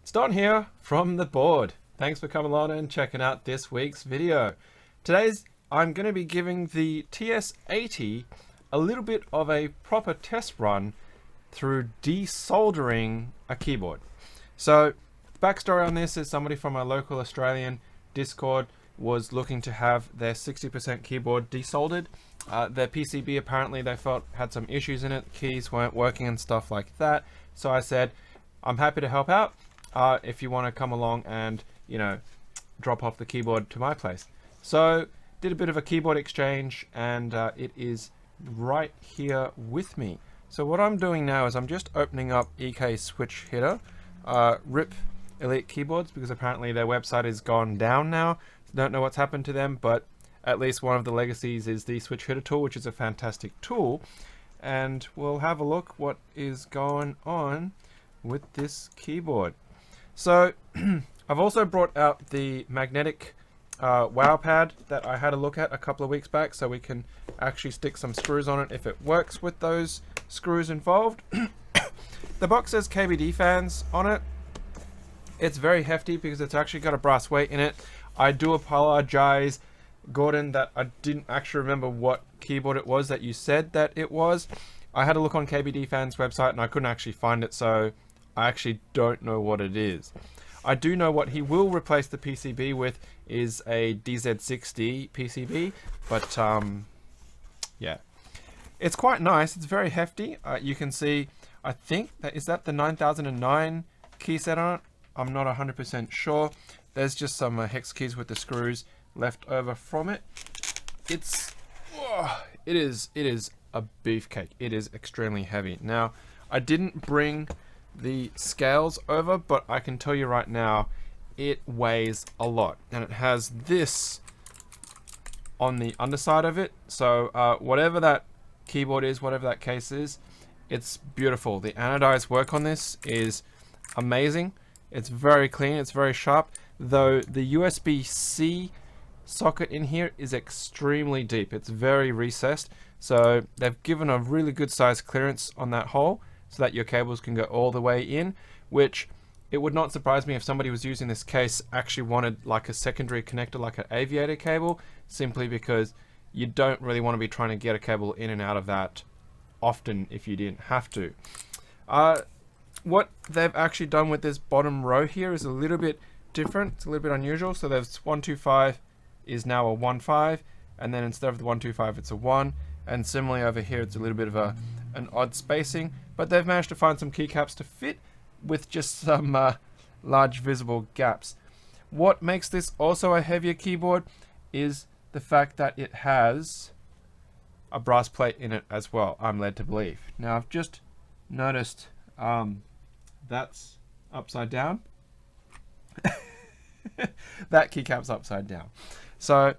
It's Don here from the board. Thanks for coming along and checking out this week's video. I'm going to be giving the TS80 a little bit of a proper test run through desoldering a keyboard. So, backstory on this is somebody from our local Australian Discord was looking to have their 60% keyboard desoldered. Their PCB apparently they felt had some issues in it, keys weren't working and stuff like that. So I said, I'm happy to help out if you want to come along and, drop off the keyboard to my place. So did a bit of a keyboard exchange and it is right here with me. So what I'm doing now is I'm just opening up EK Switch Hitter, RIP Elite Keyboards, because apparently their website is gone down now. Don't know what's happened to them, but at least one of the legacies is the Switch Hitter tool, which is a fantastic tool. And we'll have a look what is going on with this keyboard. So I've also brought out the magnetic wow pad that I had a look at a couple of weeks back, so we can actually stick some screws on it if it works with those screws involved. The box says KBD fans on it. It's very hefty because it's actually got a brass weight in it. I do apologize, Gordon, that I didn't actually remember what keyboard it was that you said that it was. I had a look on KBD Fan's website and I couldn't actually find it, so I actually don't know what it is. I do know what he will replace the PCB with is a DZ60 PCB, but yeah. It's quite nice, it's very hefty. You can see, I think, is that the 9009 key set on it? I'm not 100% sure. There's just some hex keys with the screws left over from it. It is a beefcake. It is extremely heavy. Now, I didn't bring the scales over, but I can tell you right now, it weighs a lot. And it has this on the underside of it. So whatever that keyboard is, whatever that case is, it's beautiful. The anodized work on this is amazing. It's very clean, it's very sharp, though the USB-C socket in here is extremely deep. It's very recessed, so they've given a really good size clearance on that hole so that your cables can go all the way in, which it would not surprise me if somebody was using this case actually wanted like a secondary connector, like an aviator cable, simply because you don't really want to be trying to get a cable in and out of that often if you didn't have to. What they've actually done with this bottom row here is a little bit different. It's a little bit unusual. So there's 125 is now a 15, and then instead of the 125 it's a 1, and similarly over here it's a little bit of an odd spacing, but they've managed to find some keycaps to fit with just some large visible gaps. What makes this also a heavier keyboard is the fact that it has a brass plate in it as well, I'm led to believe. Now I've just noticed that's upside down. That keycap's upside down. So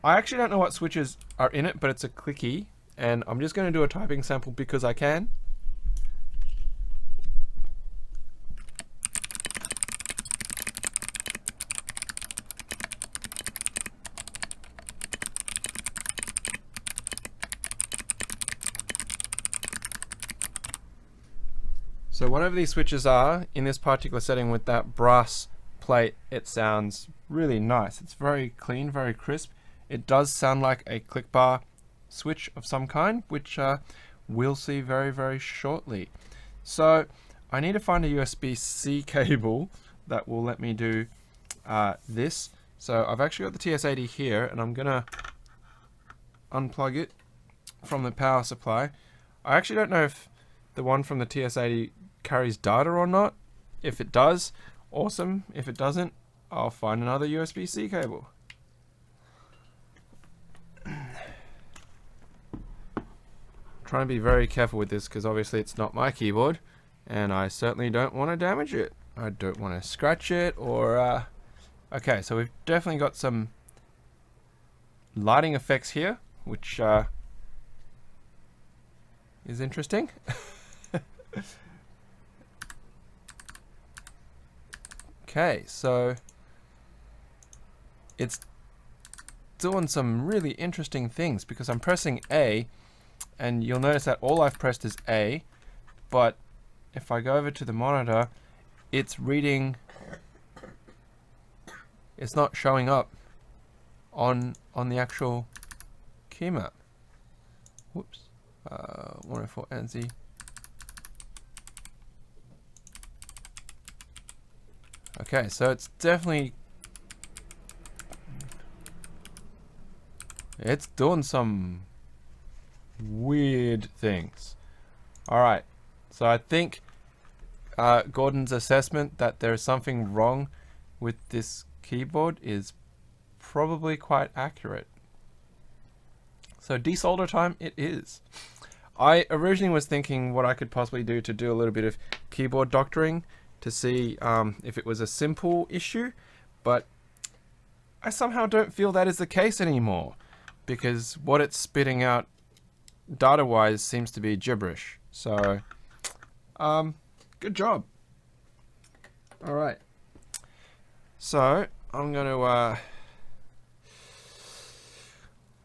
I actually don't know what switches are in it, but it's a clicky, and I'm just going to do a typing sample because I can. So whatever these switches are, in this particular setting with that brass plate, it sounds really nice. It's very clean, very crisp. It does sound like a click bar switch of some kind, which we'll see very, very shortly. So I need to find a USB-C cable that will let me do this. So I've actually got the TS80 here, and I'm gonna unplug it from the power supply. I actually don't know if the one from the TS80 carries data or not. If it does, awesome. If it doesn't, I'll find another USB-C cable. Trying to be very careful with this because obviously it's not my keyboard and I certainly don't want to damage it. I don't want to scratch it or okay, so we've definitely got some lighting effects here, which is interesting. Okay, so it's doing some really interesting things because I'm pressing A, and you'll notice that all I've pressed is A, but if I go over to the monitor, it's reading, it's not showing up on the actual key map. Whoops. 104 ANSI. Okay, so it's definitely, it's doing some weird things. Alright, so I think Gordon's assessment that there's something wrong with this keyboard is probably quite accurate. So desolder time it is. I originally was thinking what I could possibly do to do a little bit of keyboard doctoring to see if it was a simple issue, but I somehow don't feel that is the case anymore, because what it's spitting out data-wise seems to be gibberish. So, good job. All right. So I'm going to, I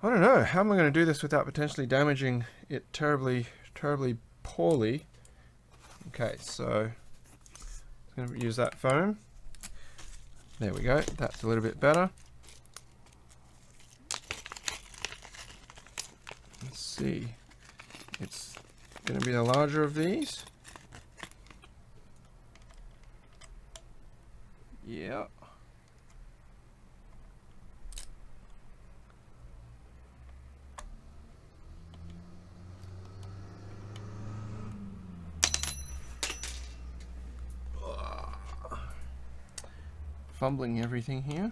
don't know, how am I going to do this without potentially damaging it terribly, terribly poorly? Okay, so I'm going to use that foam. There we go. That's a little bit better. Let's see. It's going to be the larger of these. Yeah. Fumbling everything here.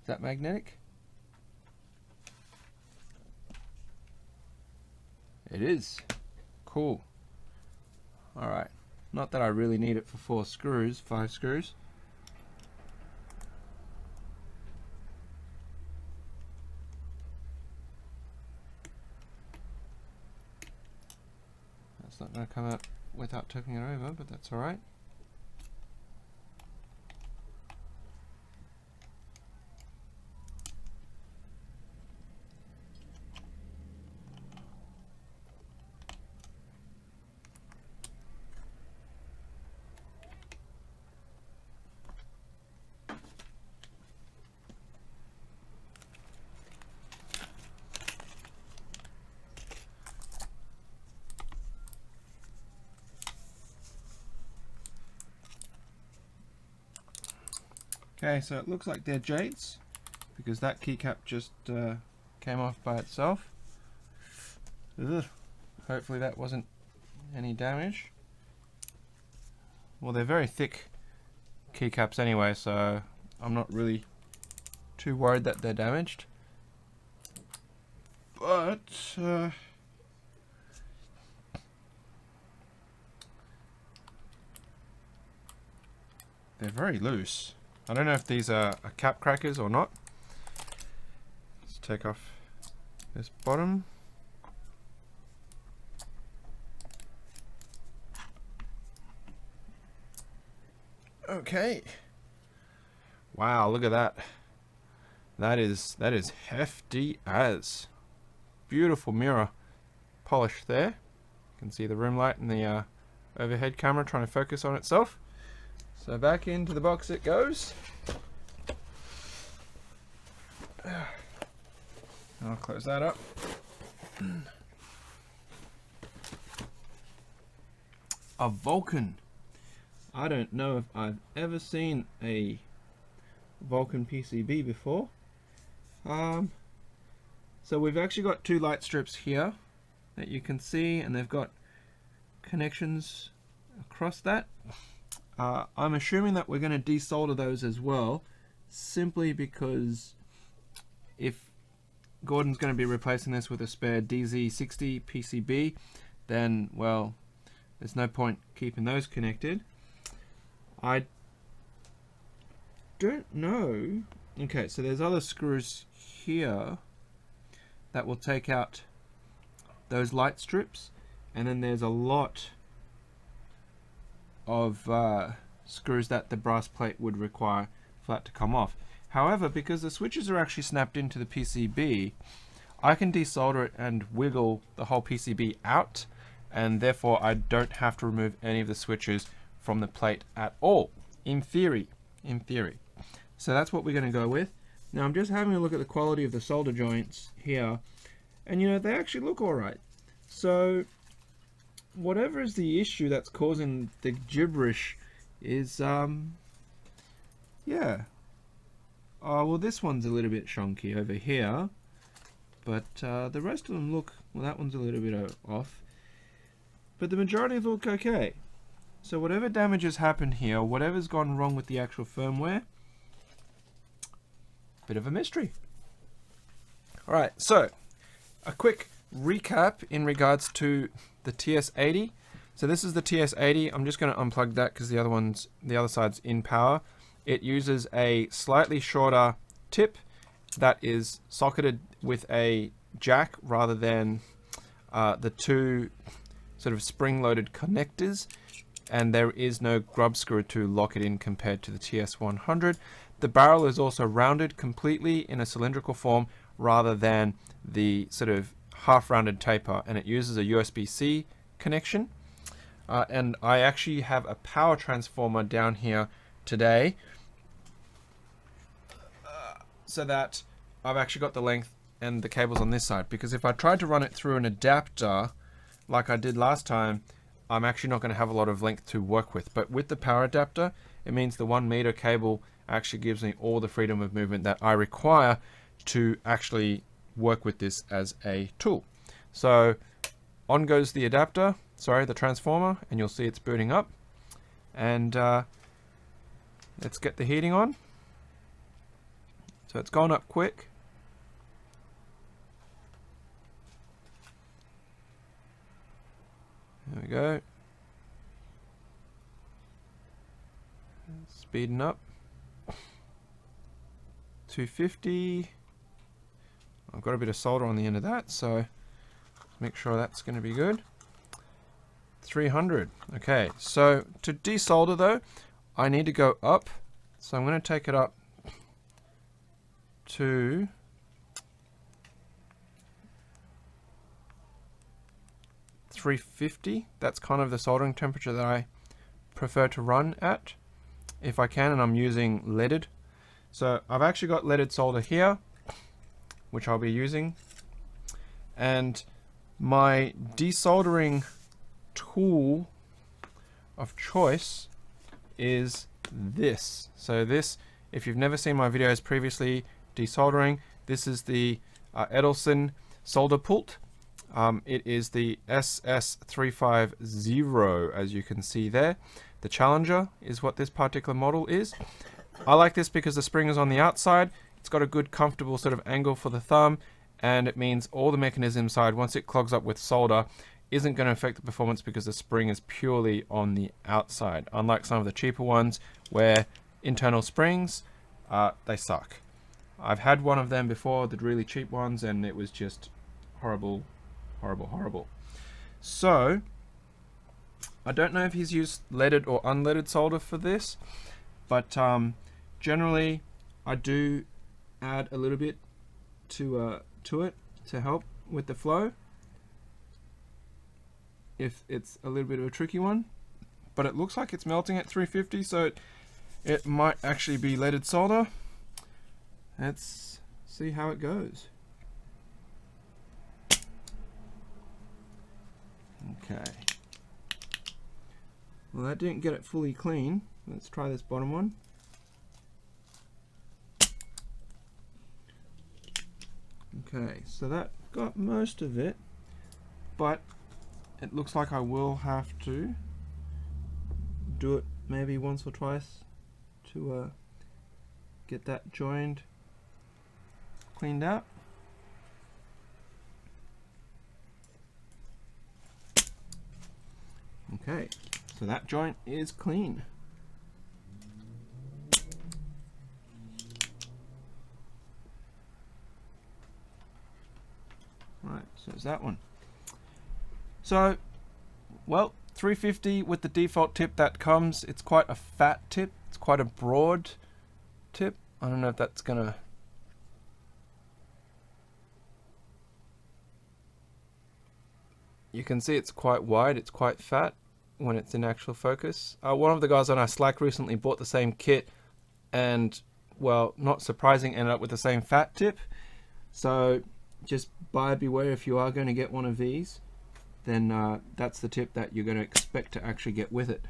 Is that magnetic? It is. Cool. Alright. Not that I really need it for 4 screws, 5 screws. That's not going to come out without tipping it over, but that's alright. Okay, so it looks like they're jades, because that keycap just came off by itself. Ugh. Hopefully that wasn't any damage. Well, they're very thick keycaps anyway, so I'm not really too worried that they're damaged. But they're very loose. I don't know if these are cap crackers or not. Let's take off this bottom. Okay. Wow, look at that. That is hefty as. Beautiful mirror polish there. You can see the room light and the overhead camera trying to focus on itself. So back into the box it goes. I'll close that up. A Vulcan. I don't know if I've ever seen a Vulcan PCB before. So we've actually got 2 light strips here that you can see, and they've got connections across that. I'm assuming that we're going to desolder those as well, simply because if Gordon's going to be replacing this with a spare DZ60 PCB, then, well, there's no point keeping those connected. I don't know. Okay, so there's other screws here that will take out those light strips, and then there's a lot of screws that the brass plate would require for that to come off. However, because the switches are actually snapped into the PCB, I can desolder it and wiggle the whole PCB out and therefore I don't have to remove any of the switches from the plate at all, in theory. So that's what we're going to go with. Now I'm just having a look at the quality of the solder joints here, and you know, they actually look alright. So whatever is the issue that's causing the gibberish is, yeah. Oh, well, this one's a little bit shonky over here, but the rest of them look, well, that one's a little bit off, but the majority look okay. So whatever damage has happened here, whatever's gone wrong with the actual firmware, bit of a mystery. Alright, so a quick recap in regards to the TS80. So this is the TS80. I'm just going to unplug that because the other side's in power. It uses a slightly shorter tip that is socketed with a jack rather than the two sort of spring-loaded connectors, and there is no grub screw to lock it in compared to the TS100. The barrel is also rounded completely in a cylindrical form rather than the sort of half-rounded taper, and it uses a USB-C connection. And I actually have a power transformer down here today, so that I've actually got the length and the cables on this side, because if I tried to run it through an adapter like I did last time, I'm actually not going to have a lot of length to work with. But with the power adapter, it means the 1 meter cable actually gives me all the freedom of movement that I require to actually work with this as a tool. So on goes the adapter, sorry, the transformer, and you'll see it's booting up. And let's get the heating on. So it's gone up quick. There we go. Speeding up. 250. I've got a bit of solder on the end of that, so make sure that's going to be good. 300. Okay, so to desolder though, I need to go up. So I'm going to take it up to 350. That's kind of the soldering temperature that I prefer to run at if I can, and I'm using leaded. So I've actually got leaded solder here, which I'll be using, and my desoldering tool of choice is this. So this, if you've never seen my videos previously desoldering, this is the Edelson solder pult. It is the SS350, as you can see there. The Challenger is what this particular model is. I like this because the spring is on the outside. It's got a good comfortable sort of angle for the thumb, and it means all the mechanism side, once it clogs up with solder, isn't going to affect the performance because the spring is purely on the outside, unlike some of the cheaper ones where internal springs, they suck. I've had one of them before, the really cheap ones, and it was just horrible, horrible, horrible. So I don't know if he's used leaded or unleaded solder for this, but generally I do add a little bit to it to help with the flow if it's a little bit of a tricky one. But it looks like it's melting at 350, so it might actually be leaded solder. Let's see how it goes. Okay. Well, that didn't get it fully clean. Let's try this bottom one. Okay, so that got most of it, but it looks like I will have to do it maybe once or twice to get that joined cleaned out. Okay, so that joint is clean. Right, so it's that one. So, well, 350 with the default tip that comes. It's quite a fat tip. It's quite a broad tip. I don't know if that's gonna... You can see it's quite wide, it's quite fat when it's in actual focus. One of the guys on our Slack recently bought the same kit and, well, not surprising, ended up with the same fat tip. So just buyer beware. If you are going to get one of these, then that's the tip that you're going to expect to actually get with it.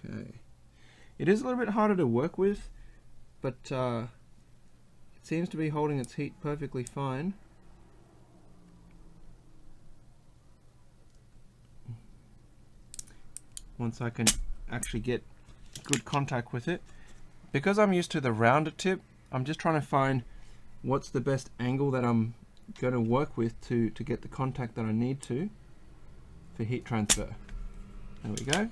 Okay. It is a little bit harder to work with, but it seems to be holding its heat perfectly fine. Once I can actually get good contact with it. Because I'm used to the rounder tip, I'm just trying to find what's the best angle that I'm going to work with to get the contact that I need to for heat transfer. There we go.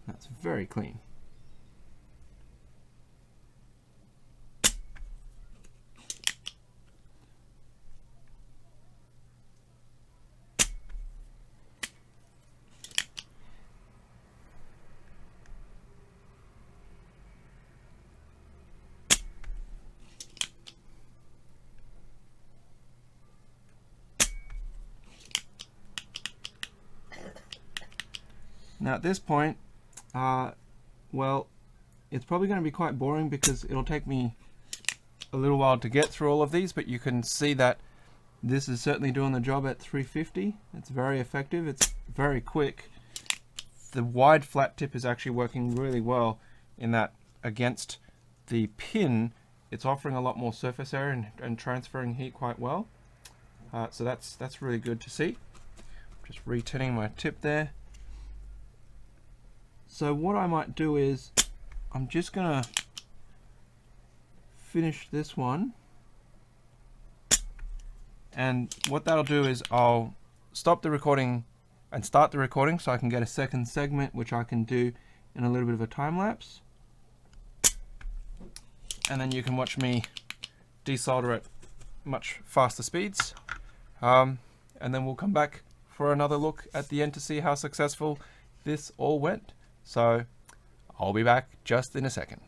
That's very clean. Now at this point, well, it's probably going to be quite boring because it'll take me a little while to get through all of these, but you can see that this is certainly doing the job at 350. It's very effective, it's very quick. The wide flat tip is actually working really well in that against the pin, it's offering a lot more surface area and transferring heat quite well. So that's really good to see. Just returning my tip there. So what I might do is, I'm just gonna finish this one, and what that'll do is I'll stop the recording and start the recording so I can get a second segment, which I can do in a little bit of a time lapse, and then you can watch me desolder at much faster speeds, and then we'll come back for another look at the end to see how successful this all went. So I'll be back just in a second.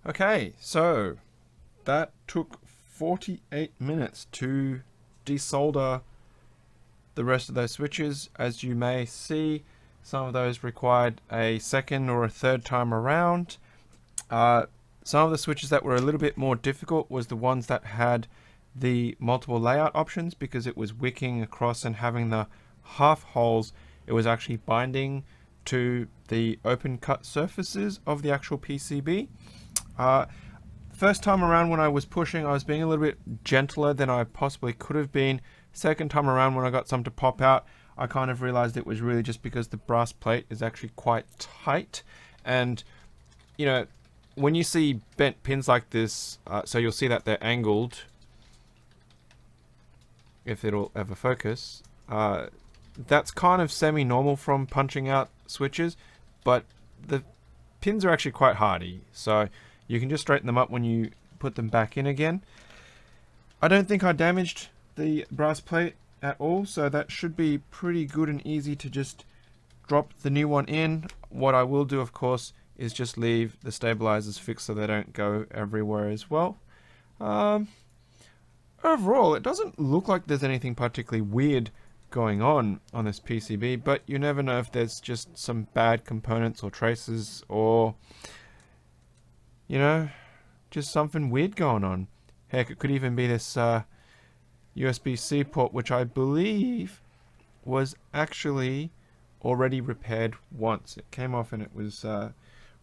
Okay, so that took 48 minutes to desolder the rest of those switches. As you may see, some of those required a second or a third time around. Some of the switches that were a little bit more difficult was the ones that had the multiple layout options because it was wicking across and having the half holes. It was actually binding to the open cut surfaces of the actual PCB. First time around when I was pushing, I was being a little bit gentler than I possibly could have been. Second time around when I got some to pop out, I kind of realized it was really just because the brass plate is actually quite tight. And, you know, when you see bent pins like this, so you'll see that they're angled, if it'll ever focus, that's kind of semi-normal from punching out switches, but the pins are actually quite hardy, so you can just straighten them up when you put them back in again. I don't think I damaged the brass plate at all, so that should be pretty good and easy to just drop the new one in. What I will do, of course, is just leave the stabilizers fixed so they don't go everywhere as well. Overall, it doesn't look like there's anything particularly weird going on this PCB, but you never know if there's just some bad components or traces, or, you know, just something weird going on. Heck, it could even be this USB-C port, which I believe was actually already repaired once. It came off and it was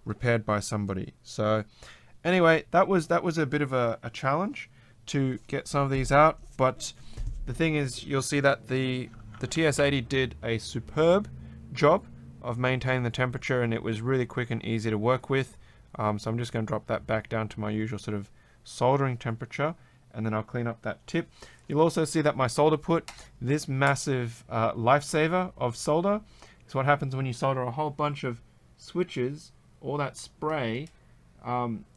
repaired by somebody. So anyway, that was a bit of a challenge to get some of these out, but the thing is, you'll see that the TS80 did a superb job of maintaining the temperature, and it was really quick and easy to work with. So I'm just going to drop that back down to my usual sort of soldering temperature, and then I'll clean up that tip. You'll also see that my solder put, this massive lifesaver of solder, is what happens when you solder a whole bunch of switches. All that spray,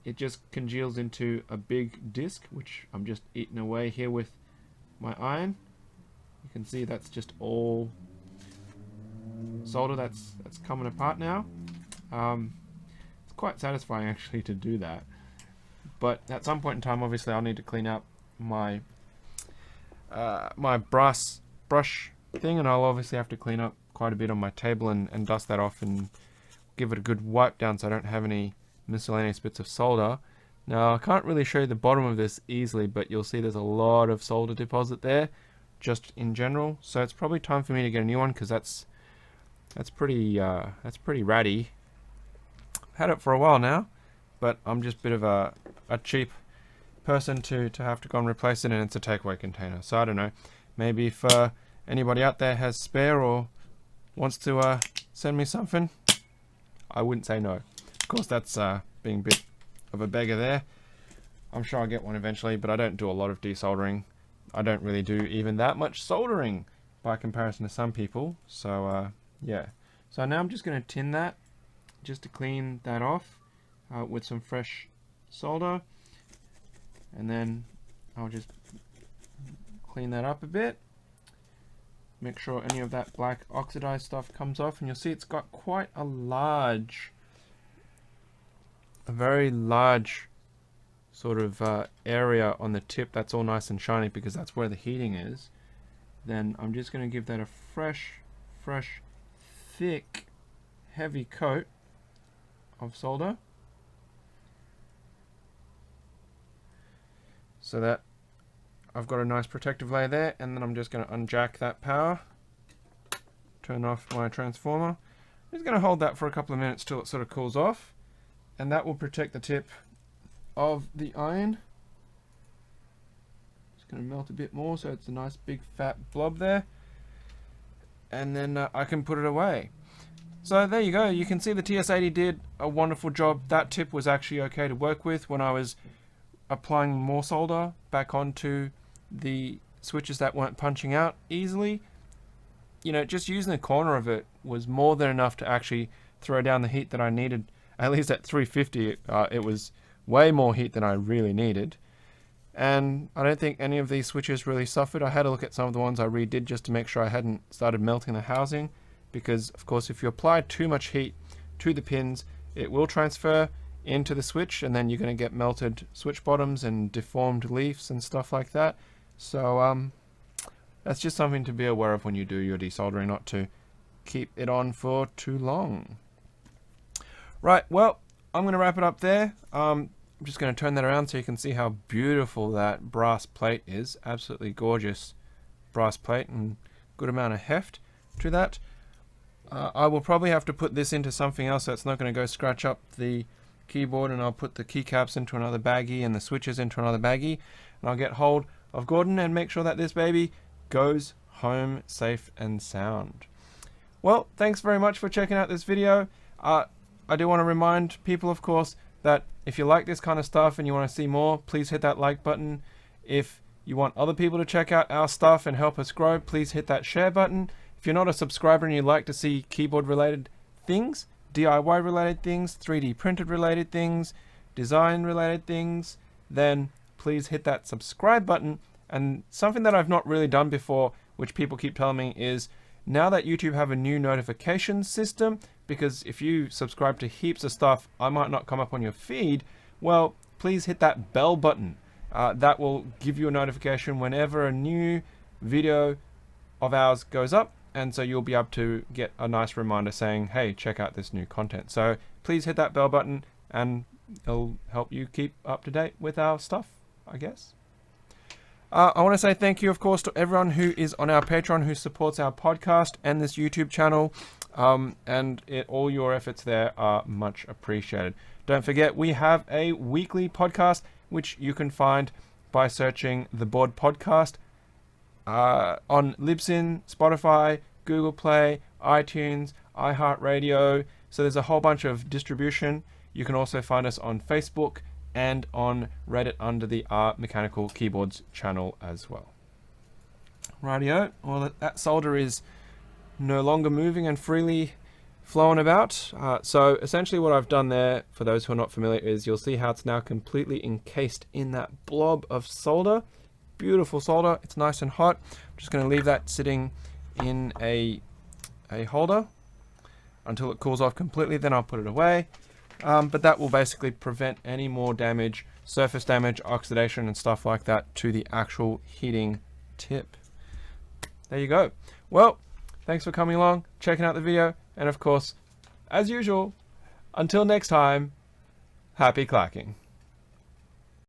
it just congeals into a big disc, which I'm just eating away here with my iron. You can see that's just all solder that's coming apart now. It's quite satisfying actually to do that, but at some point in time, obviously, I'll need to clean up my my brass brush thing, and I'll obviously have to clean up quite a bit on my table and dust that off and give it a good wipe down so I don't have any miscellaneous bits of solder. Now, I can't really show you the bottom of this easily, but you'll see there's a lot of solder deposit there, just in general. So it's probably time for me to get a new one, because that's pretty ratty. I've had it for a while now, but I'm just a bit of a cheap person to have to go and replace it, and it's a takeaway container. So I don't know, maybe if anybody out there has spare or wants to send me something, I wouldn't say no. Of course, that's being a bit of a beggar there. I'm sure I'll get one eventually, but I don't do a lot of desoldering. I don't really do even that much soldering by comparison to some people. So yeah. So now I'm just going to tin that just to clean that off with some fresh solder, and then I'll just clean that up a bit. Make sure any of that black oxidized stuff comes off, and you'll see it's got quite a very large sort of area on the tip that's all nice and shiny because that's where the heating is. Then I'm just going to give that a fresh, thick, heavy coat of solder, so that I've got a nice protective layer there. And then I'm just going to unjack that power, turn off my transformer. I'm just going to hold that for a couple of minutes till it sort of cools off, and that will protect the tip of the iron. Just going to melt a bit more so it's a nice big fat blob there, and then I can put it away. So there you go. You can see the TS80 did a wonderful job. That tip was actually okay to work with when I was applying more solder back onto the switches that weren't punching out easily. You know, just using the corner of it was more than enough to actually throw down the heat that I needed. At least at 350, it was way more heat than I really needed. And I don't think any of these switches really suffered. I had a look at some of the ones I redid just to make sure I hadn't started melting the housing, because of course if you apply too much heat to the pins, it will transfer into the switch, and then you're going to get melted switch bottoms and deformed leaves and stuff like that. So that's just something to be aware of when you do your desoldering, not to keep it on for too long. Right, well, I'm going to wrap it up there. I'm just going to turn that around so you can see how beautiful that brass plate is. Absolutely gorgeous brass plate and good amount of heft to that. I will probably have to put this into something else so it's not going to go scratch up the keyboard, and I'll put the keycaps into another baggie and the switches into another baggie, and I'll get hold of Gordon and make sure that this baby goes home safe and sound. Well, thanks very much for checking out this video. I do want to remind people, of course, that if you like this kind of stuff and you want to see more, please hit that like button. If you want other people to check out our stuff and help us grow, please hit that share button. If you're not a subscriber and you'd like to see keyboard related things, DIY related things, 3D printed related things, design related things, then please hit that subscribe button. And something that I've not really done before, which people keep telling me, is now that YouTube have a new notification system, because if you subscribe to heaps of stuff, I might not come up on your feed. Well, please hit that bell button. That will give you a notification whenever a new video of ours goes up, and so you'll be able to get a nice reminder saying, hey, check out this new content. So please hit that bell button and it'll help you keep up to date with our stuff, I guess. I want to say thank you, of course, to everyone who is on our Patreon, who supports our podcast and this YouTube channel. All your efforts there are much appreciated. Don't forget, we have a weekly podcast, which you can find by searching The Board Podcast on Libsyn, Spotify, Google Play, iTunes, iHeartRadio. So there's a whole bunch of distribution. You can also find us on Facebook and on Reddit under the Mechanical Keyboards channel as well. Rightio. Well, that solder is no longer moving and freely flowing about. So essentially what I've done there, for those who are not familiar, is you'll see how it's now completely encased in that blob of solder. Beautiful solder. It's nice and hot. I'm just going to leave that sitting in a holder until it cools off completely. Then I'll put it away. But that will basically prevent any more damage, surface damage, oxidation and stuff like that to the actual heating tip. There you go. Well, thanks for coming along, checking out the video, and of course, as usual, until next time, happy clacking.